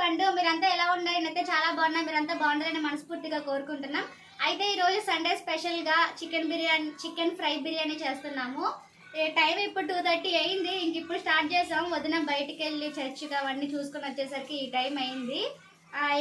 పండు. మీరంతా ఎలా ఉన్నారు? నేనైతే చాలా బాగున్నా. మీరంతా బాగుండాలని మనస్ఫూర్తిగా కోరుకుంటున్నాం. అయితే ఈ రోజు సండే స్పెషల్ గా చికెన్ ఫ్రై బిర్యానీ చేస్తున్నాము. టైం ఇప్పుడు 2:30 అయింది. ఇంక ఇప్పుడు స్టార్ట్ చేసాం. వదిన బయటికి వెళ్ళి చర్చిగా అవన్నీ చూసుకుని వచ్చేసరికి ఈ టైం అయింది.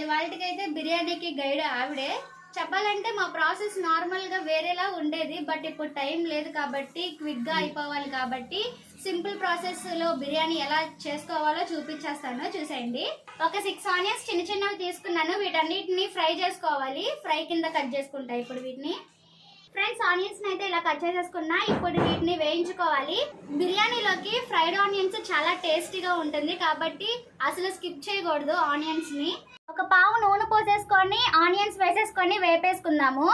ఇవాళకైతే బిర్యానీకి గైడ్ ఆవిడే. చెప్పాలంటే మా ప్రాసెస్ నార్మల్గా వేరేలా ఉండేది, బట్ ఇప్పుడు టైం లేదు కాబట్టి క్విక్గా అయిపోవాలి కాబట్టి సింపుల్ ప్రాసెస్లో బిర్యానీ ఎలా చేసుకోవాలో చూపించేస్తాను, చూసేయండి. ఒక 6 ఆనియన్స్ చిన్న చిన్నవి తీసుకున్నాను. వీటన్నిటిని ఫ్రై చేసుకోవాలి. ఫ్రై కింద కట్ చేసుకుంటా ఇప్పుడు వీటిని. ఫ్రెండ్స్, ఆనియన్స్ అయితే ఇలా కట్ చేసేసుకున్నా. ఇప్పుడు వీటిని వేయించుకోవాలి. బిర్యానీలోకి ఫ్రైడ్ ఆనియన్స్ చాలా టేస్టీగా ఉంటుంది కాబట్టి అసలు స్కిప్ చేయకూడదు ఆనియన్స్ ని. ఒక పావు నూనె పోసేసుకొని ఆనియన్స్ వేసేసుకొని వేపేసుకుందాము.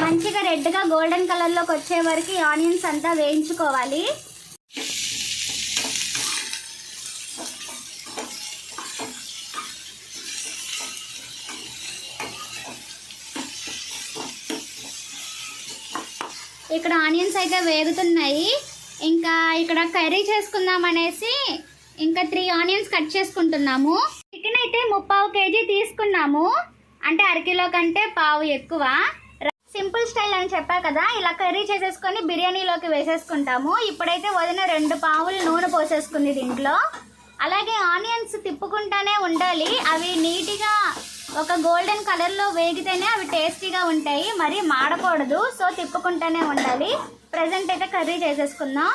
మంచిగా రెడ్గా గోల్డెన్ కలర్లోకి వచ్చే వరకు ఆనియన్స్ అంతా వేయించుకోవాలి. ఇక్కడ ఆనియన్స్ అయితే వేగుతున్నాయి. ఇంకా ఇక్కడ కర్రీ చేసుకుందాం అనేసి ఇంకా 3 ఆనియన్స్ కట్ చేసుకుంటున్నాము. చికెన్ అయితే 3/4 kg తీసుకున్నాము. అంటే అరకిలో కంటే పావు ఎక్కువ. సింపుల్ స్టైల్ అని చెప్పా కదా, ఇలా కర్రీ చేసేసుకొని బిర్యానీలోకి వేసేసుకుంటాము. ఇప్పుడైతే వదిన 2 పావులు నూనె పోసేసుకుంది దీంట్లో. అలాగే ఆనియన్స్ తిప్పుకుంటానే ఉండాలి. అవి నీట్గా ఒక గోల్డెన్ కలర్లో వేగితేనే అవి టేస్టీగా ఉంటాయి, మరి మాడకూడదు. సో తిప్పుకుంటూనే ఉండాలి. ప్రజెంట్ అయితే కర్రీ చేసేసుకుందాం.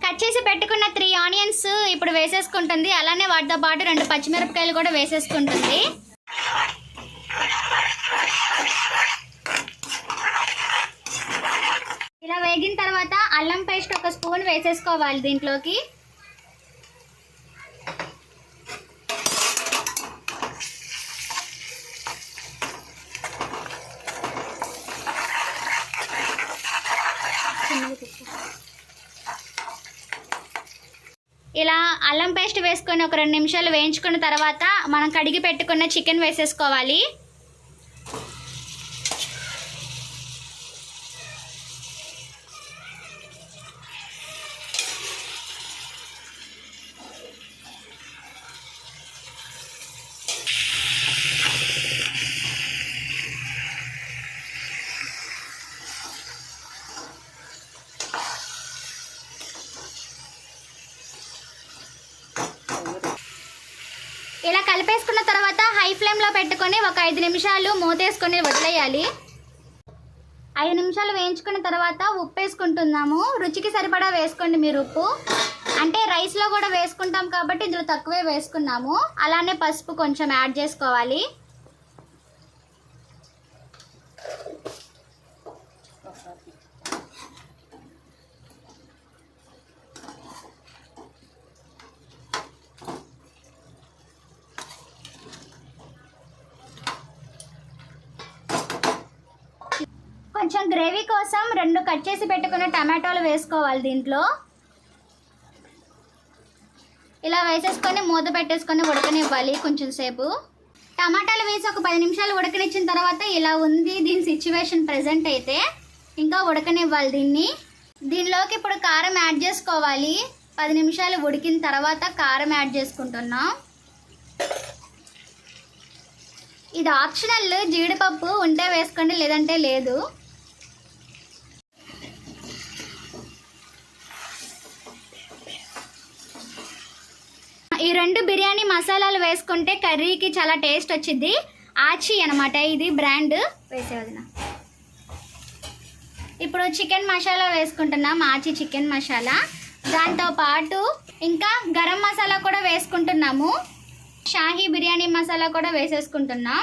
కట్ చేసి పెట్టుకున్న 3 ఆనియన్స్ ఇప్పుడు వేసేసుకుంటుంది. అలానే వాటితో పాటు 2 పచ్చిమిరపకాయలు కూడా వేసేసుకుంటుంది. ఇలా వేగిన తర్వాత అల్లం పేస్ట్ 1 స్పూన్ వేసేసుకోవాలి దీంట్లోకి. ఇలా అల్లం పేస్ట్ వేసుకొని ఒక 2 నిమిషాలు వేయించుకున్న తర్వాత మనం కడిగి పెట్టుకున్న చికెన్ వేసేసుకోవాలి. ఇలా కలిపేసుకున్న తర్వాత హై ఫ్లేమ్లో పెట్టుకొని ఒక 5 నిమిషాలు మూతేసుకొని వదిలేయాలి. 5 నిమిషాలు వేయించుకున్న తర్వాత ఉప్పు వేసుకుంటున్నాము. రుచికి సరిపడా వేసుకోండి మీరు ఉప్పు. అంటే రైస్లో కూడా వేసుకుంటాం కాబట్టి ఇందులో తక్కువే వేసుకున్నాము. అలానే పసుపు కొంచెం యాడ్ చేసుకోవాలి. కొంచెం గ్రేవీ కోసం 2 కట్ చేసి పెట్టుకున్న టమాటోలు వేసుకోవాలి దీంట్లో. ఇలా వేసేసుకొని మూత పెట్టేసుకొని ఉడకనివ్వాలి కొంచెం సేపు. టమాటాలు వేసి ఒక 10 నిమిషాలు ఉడకనిచ్చిన తర్వాత ఇలా ఉంది దీని సిచ్యువేషన్ ప్రెజెంట్ అయితే. ఇంకా ఉడకనివ్వాలి దీన్ని. దీనిలోకి ఇప్పుడు కారం యాడ్ చేసుకోవాలి. 10 నిమిషాలు ఉడికిన తర్వాత కారం యాడ్ చేసుకుంటున్నాం. ఇది ఆప్షనల్, జీడిపప్పు ఉంటే వేసుకోండి లేదంటే లేదు. ఈ 2 బిర్యానీ మసాలాలు వేసుకుంటే కర్రీకి చాలా టేస్ట్ వచ్చింది. ఆచి అనమాట ఇది బ్రాండ్. వేసేవదిన. ఇప్పుడు చికెన్ మసాలా వేసుకుంటున్నాం, ఆచి చికెన్ మసాలా. దాంతోపాటు ఇంకా గరం మసాలా కూడా వేసుకుంటున్నాము. షాహీ బిర్యానీ మసాలా కూడా వేసేసుకుంటున్నాం.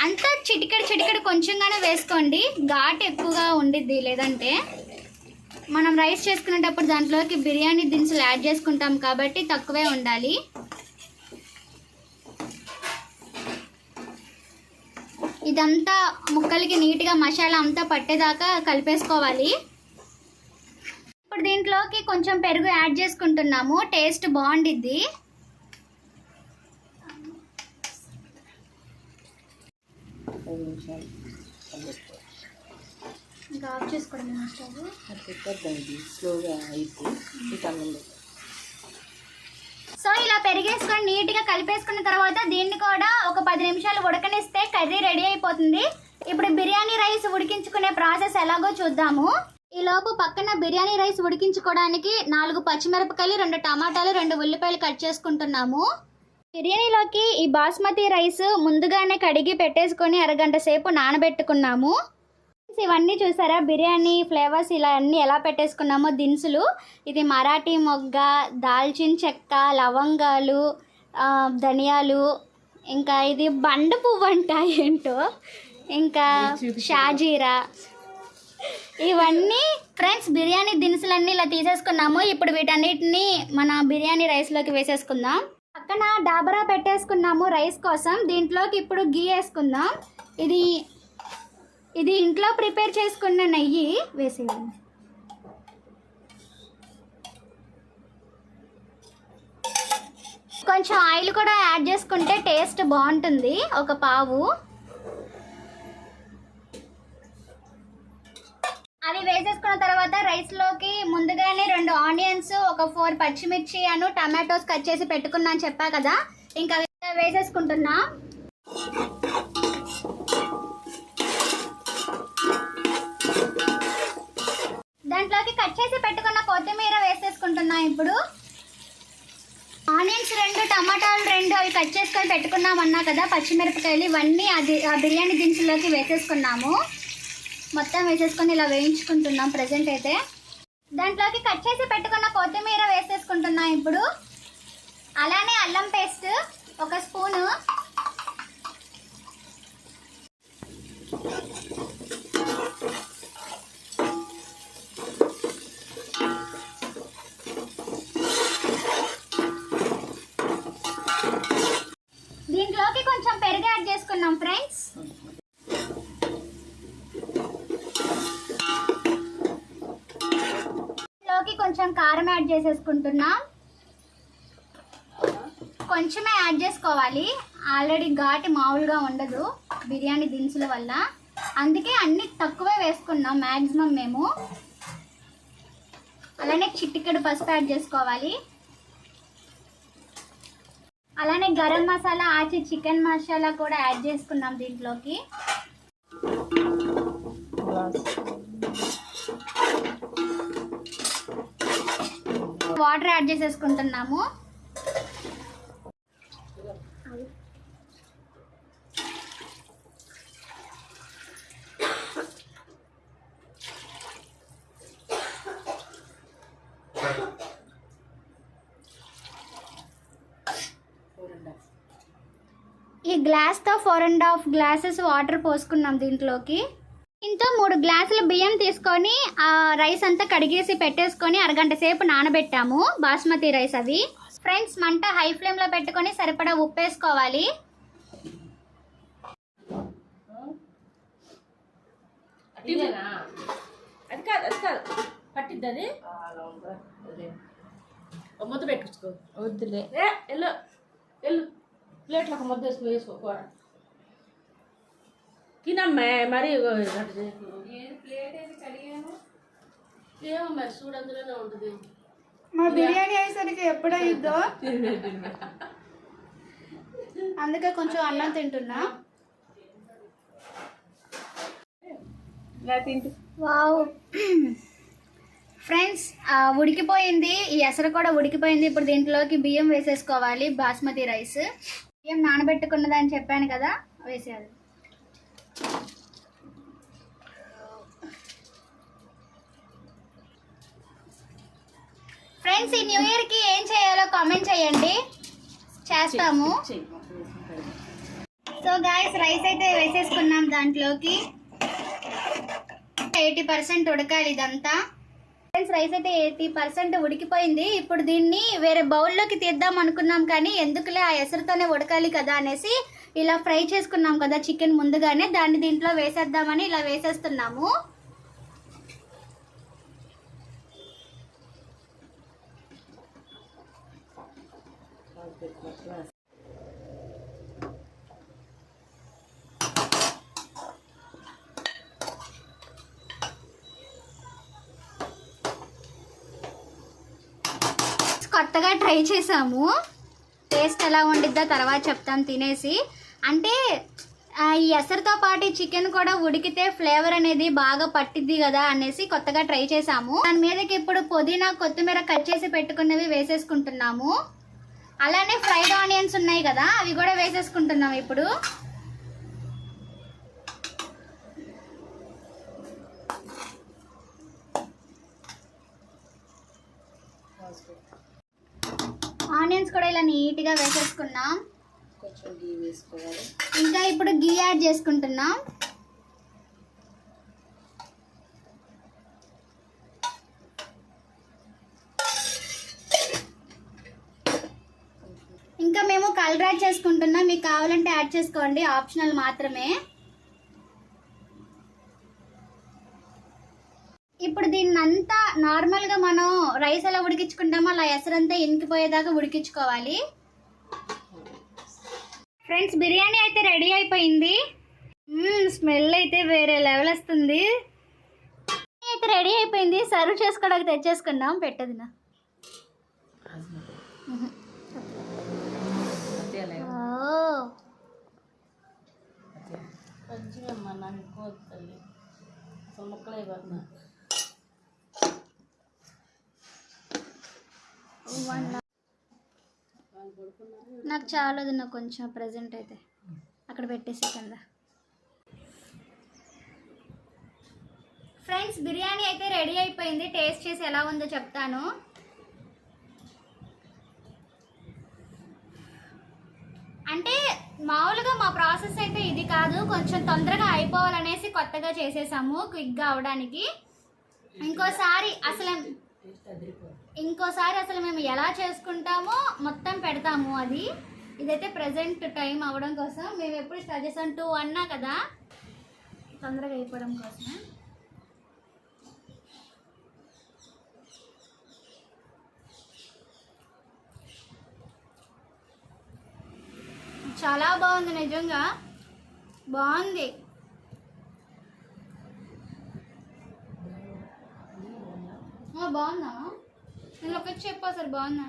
అంతా చిటికెడు కొంచెంగానే వేసుకోండి, ఘాటు ఎక్కువగా ఉండిద్ది. లేదంటే మనం రైస్ చేసుకునేటప్పుడు దాంట్లోకి బిర్యానీ దినుసులు యాడ్ చేసుకుంటాం కాబట్టి తక్కువే ఉండాలి. ఇదంతా ముక్కలకి నీట్గా మసాలా అంతా పట్టేదాకా కలిపేసుకోవాలి. ఇప్పుడు దీంట్లోకి కొంచెం పెరుగు యాడ్ చేసుకుంటున్నాము, టేస్ట్ బాగుండిద్ది. ఇంకా ఆఫ్ చేసుకోవడం స్టవ్. అది స్లోగా అయితే సో ఇలా పెరిగేసుకొని నీట్గా కలిపేసుకున్న తర్వాత దీన్ని కూడా ఒక 10 నిమిషాలు ఉడకనిస్తే కర్రీ రెడీ అయిపోతుంది. ఇప్పుడు బిర్యానీ రైస్ ఉడికించుకునే ప్రాసెస్ ఎలాగో చూద్దాము. ఈ లోపు పక్కన బిర్యానీ రైస్ ఉడికించుకోవడానికి 4 పచ్చిమిరపకాయలు, 2 టమాటాలు, 2 ఉల్లిపాయలు కట్ చేసుకుంటున్నాము. బిర్యానీలోకి ఈ బాస్మతి రైస్ ముందుగానే కడిగి పెట్టేసుకొని అరగంట సేపు నానబెట్టుకున్నాము. ఇవన్నీ చూసారా బిర్యానీ ఫ్లేవర్స్ ఇలా అన్నీ ఎలా పెట్టేసుకున్నామో దినుసులు. ఇది మరాఠీ మొగ్గ, దాల్చిన చెక్క, లవంగాలు, ధనియాలు, ఇంకా ఇది బండ పువ్వు అంట ఏంటో, ఇంకా షాజీరా, ఇవన్నీ ఫ్రెండ్స్ బిర్యానీ దినుసులన్నీ ఇలా తీసేసుకున్నాము. ఇప్పుడు వీటన్నిటిని మన బిర్యానీ రైస్లోకి వేసేసుకుందాం. పక్కన డాబరా పెట్టేసుకున్నాము రైస్ కోసం. దీంట్లోకి ఇప్పుడు గీ వేసుకుందాం. ఇది ఇంట్లో ప్రిపేర్ చేసుకున్న నెయ్యి వేసేయండి. కొంచెం ఆయిల్ కూడా యాడ్ చేసుకుంటే టేస్ట్ బాగుంటుంది, ఒక పావు. అవి వేసేసుకున్న తర్వాత రైస్లోకి ముందుగానే 2 ఆనియన్స్, ఒక 4 పచ్చిమిర్చి అను టమాటోస్ కట్ చేసి పెట్టుకున్నాను చెప్పా కదా, ఇంకా వేసేసుకుంటున్నా. దాంట్లోకి కట్ చేసి పెట్టుకున్న కొత్తిమీర వేసేసుకుంటున్నా. ఇప్పుడు ఆనియన్స్ 2, టమాటాలు 2 అవి కట్ చేసుకొని పెట్టుకున్నామన్నా కదా, పచ్చిమిరపకాయలు ఇవన్నీ ఆ బిర్యానీ దినుసులోకి వేసేసుకున్నాము. మొత్తం వేసేసుకొని ఇలా వేయించుకుంటున్నాం ప్రజెంట్ అయితే. దాంట్లోకి కట్ చేసి పెట్టుకున్న కొత్తిమీర వేసేసుకుంటున్నాం ఇప్పుడు. అలానే అల్లం పేస్ట్ 1 స్పూను, దీంట్లోకి కొంచెం పెరుగు యాడ్ చేసుకున్నాం ఫ్రెండ్స్. దీంట్లోకి కొంచెం కారం యాడ్ చేసేసుకుంటున్నాం. కొంచెమే యాడ్ చేసుకోవాలి, ఆల్రెడీ ఘాటు మామూలుగా ఉండదు బిర్యానీ దినుసుల వల్ల, అందుకే అన్ని తక్కువే వేసుకున్నాం మ్యాక్సిమం మేము. అలానే చిటికెడు పసుపు యాడ్ చేసుకోవాలి. అలానే గరం మసాలా, ఆచి చికెన్ మసాలా కూడా యాడ్ చేసుకున్నాం దీంట్లోకి. వాటర్ యాడ్ చేసేసుకుంటున్నాము. ఈ గ్లాస్తో 4.5 గ్లాసెస్ వాటర్ పోసుకున్నాం దీంట్లోకి. ఇంతో 3 గ్లాసులు బియ్యం తీసుకొని ఆ రైస్ అంతా కడిగేసి పెట్టేసుకొని అరగంట సేపు నానబెట్టాము బాస్మతి రైస్ అవి. ఫ్రెండ్స్ మంట హై ఫ్లేమ్లో పెట్టుకొని సరిపడా ఉప్పు వేసుకోవాలి. ముద్ద పెట్టుకో వద్దులే, ఎల్లు ఎల్లు ప్లేట్లో ఒక ముద్ద వేసుకుని వేసుకో తినమ్మే. మరి ప్లేట్ అయితే కడిగాను ఏమో మరి చూడు, అందులోనే ఉంటుంది. మా బిర్యానీ అయ్యేసరికి ఎప్పుడయ్యిద్దో అందుకే కొంచెం అన్నం తింటున్నా. వావ్ ఫ్రెండ్స్ ఉడికిపోయింది, ఈ ఎసరు కూడా ఉడికిపోయింది. ఇప్పుడు దీంట్లోకి బియ్యం వేసేసుకోవాలి, బాస్మతి రైస్. బియ్యం నానబెట్టుకున్నదని చెప్పాను కదా, వేసేయాలి. ఫ్రెండ్స్ ఈ న్యూ ఇయర్కి ఏం చేయాలో కామెంట్ చేయండి, చేస్తాము. సో గాయ్స్ రైస్ అయితే వేసేసుకున్నాం దాంట్లోకి. 80% ఉడకాలి ఇదంతా. ఫ్రెండ్స్ రైస్ అయితే 80% ఉడికిపోయింది. ఇప్పుడు దీన్ని వేరే బౌల్లోకి తీద్దాం అనుకున్నాం, కానీ ఎందుకులే ఆ ఎసరుతోనే ఉడకాలి కదా అనేసి ఇలా ఫ్రై చేసుకున్నాం కదా చికెన్ ముందుగానే, దాన్ని దీంట్లో వేసేద్దామని ఇలా వేసేస్తున్నాము. కొత్తగా ట్రై చేసాము. టేస్ట్ ఎలా ఉండిద్దో తర్వాత చెప్తాం తినేసి. అంటే ఈ ఎసరుతో పాటు చికెన్ కూడా ఉడికితే ఫ్లేవర్ అనేది బాగా పట్టిద్ది కదా అనేసి కొత్తగా ట్రై చేసాము. దాని మీదకి ఇప్పుడు పుదీనా కొత్తిమీర కట్ చేసి పెట్టుకున్నవి వేసేసుకుంటున్నాము. అలానే ఫ్రైడ్ ఆనియన్స్ ఉన్నాయి కదా, అవి కూడా వేసేసుకుంటున్నాము ఇప్పుడు. ఆనియన్స్ కూడా ఇలా నీట్గా వేసేసుకున్నాం. కొంచెం గీ వేసుకోవాలి. ఇంకా ఇప్పుడు గీ యాడ్ చేసుకుంటున్నాం. ఇంకా మేము కలర్ యాడ్ చేసుకుంటున్నాం. మీకు కావాలంటే యాడ్ చేసుకోండి, ఆప్షనల్ మాత్రమే. ఇప్పుడు దీన్ని అంతా నార్మల్గా మనం రైస్ ఎలా ఉడికించుకుంటామో అలా ఎసరంతా ఇనికిపోయేదాకా ఉడికించుకోవాలి. ఫ్రెండ్స్, బిర్యానీ అయితే రెడీ అయిపోయింది. స్మెల్ అయితే వేరే లెవెల్ వస్తుంది. అయితే రెడీ అయిపోయింది, సర్వ్ చేసుకోవడానికి తెచ్చేసుకున్నాం. పెట్టదు నా మంచిగా నాకు తల్లి అసలు ముక్కలు అయిపోతున్నా. నాకు చాలదు, నాకు కొంచెం ప్రజెంట్ అయితే అక్కడ పెట్టేసి కింద. ఫ్రెండ్స్, బిర్యానీ అయితే రెడీ అయిపోయింది. టేస్ట్ చేసి ఎలా ఉందో చెప్తాను. అంటే మామూలుగా మా ప్రాసెస్ అయితే ఇది కాదు, కొంచెం తొందరగా అయిపోవాలనేసి కొత్తగా చేసేసాము క్విక్గా అవడానికి. ఇంకోసారి అసలు మేము ఎలా చేసుకుంటామో మొత్తం పెడతాము. అది ఇదైతే ప్రజెంట్ టైం అవ్వడం కోసం మేము ఎప్పుడు స్టార్ట్ చేసాం 2 అన్నా కదా, తొందరగా అయిపోవడం కోసం. చాలా బాగుంది, నిజంగా బాగుంది. బాగుందా? నేను ఒకటి చెప్పు, అసలు బాగుందా?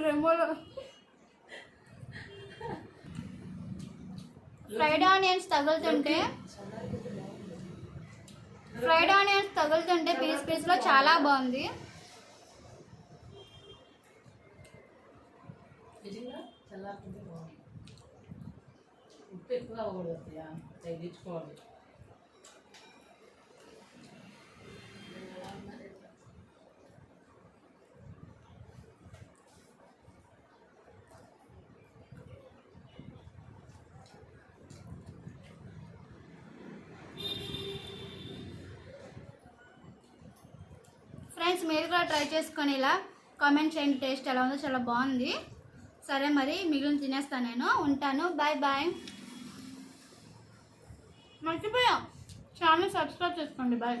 రెమోలో ఫ్రైడ్ ఆనియన్స్ తగులుతుంటే పీస్లో చాలా బాగుంది. ఉప్పు ఎక్కువ అవ్వకూడదు, తగ్గించుకోవాలి. ఫ్రెండ్స్, మీరు కూడా ట్రై చేసుకొని ఇలా కామెంట్ చేయండి టేస్ట్ ఎలా ఉందో. చాలా బాగుంది. సరే మరి, మిగిలిన తినేస్తాను నేను. ఉంటాను, బాయ్ బాయ్. మర్చిపోయాం, ఛానల్ సబ్స్క్రైబ్ చేసుకోండి. బాయ్.